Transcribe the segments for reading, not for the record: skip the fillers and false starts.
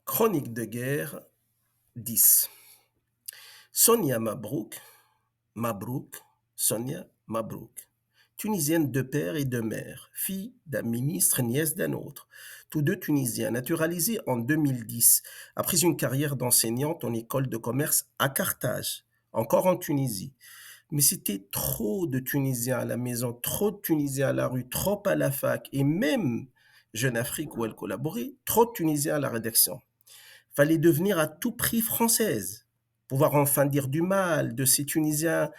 Chronique de guerre 10. Sonia Mabrouk, Mabrouk, Sonia Mabrouk, tunisienne de père et de mère, fille d'un ministre, nièce d'un autre, tous deux tunisiens, naturalisés en 2010, après une carrière d'enseignante en école de commerce à Carthage, encore en Tunisie. Mais c'était trop de Tunisiens à la maison, trop de Tunisiens à la rue, trop à la fac, et même Jeune Afrique où elle collaborait, trop de Tunisiens à la rédaction. Fallait devenir à tout prix française, pouvoir enfin dire du mal de ces Tunisiens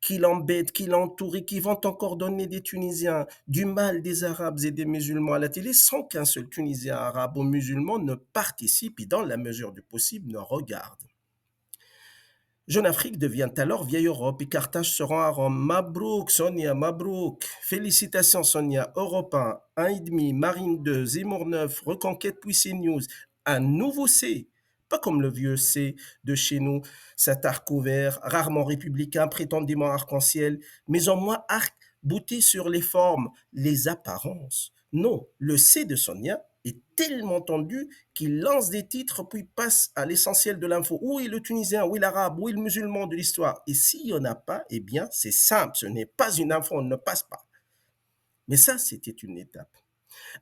qui l'embêtent, qui l'entourent et qui vont encore donner des Tunisiens, du mal des Arabes et des musulmans à la télé sans qu'un seul Tunisien arabe ou musulman ne participe et dans la mesure du possible ne regarde. Jeune Afrique devient alors vieille Europe et Carthage se rend à Rome. Mabrouk, Sonia, Mabrouk. Félicitations, Sonia. Europe 1, 1,5, Marine 2, Zemmour 9, Reconquête puis CNews. Un nouveau C. Pas comme le vieux C de chez nous, cet arc ouvert, rarement républicain, prétendument arc-en-ciel, mais en moins arc bouté sur les formes, les apparences. Non, le C de Sonia est tellement tendu qu'il lance des titres puis passe à l'essentiel de l'info. Où est le Tunisien, où est l'Arabe, où est le musulman de l'histoire? Et s'il n'y en a pas, eh bien, c'est simple, ce n'est pas une info, on ne passe pas. Mais ça, c'était une étape.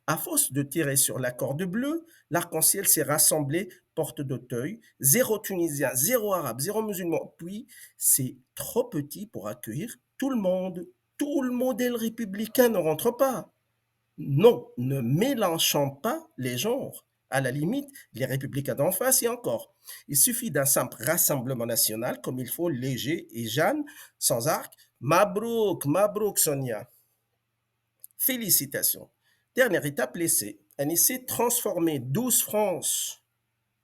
À force de tirer sur la corde bleue, l'arc-en-ciel s'est rassemblé, porte d'Auteuil, zéro Tunisien, zéro Arabe, zéro musulman. Puis, c'est trop petit pour accueillir tout le monde. Tout le modèle républicain ne rentre pas. Non, ne mélangeons pas les genres. À la limite, les républicains d'en face et encore. Il suffit d'un simple rassemblement national, comme il faut Léger et Jeanne, sans arc. Mabrouk, Mabrouk Sonia. Félicitations. Dernière étape, l'essai. Un essai transformé, 12 France.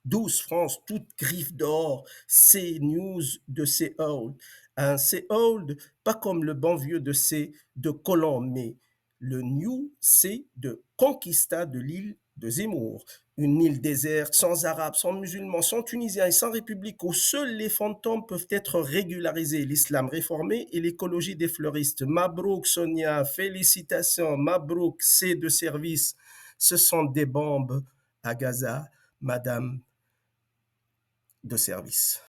12 France, toute griffe d'or, C News de C Old. Un C Old, pas comme le bon vieux de C de Colomb, mais le New C de Conquista de l'île de Zemmour. Une île déserte, sans arabes, sans musulmans, sans tunisiens et sans république, où seuls les fantômes peuvent être régularisés, l'islam réformé et l'écologie des fleuristes. Mabrouk Sonia, félicitations, Mabrouk C de service. Ce sont des bombes à Gaza, Madame de service.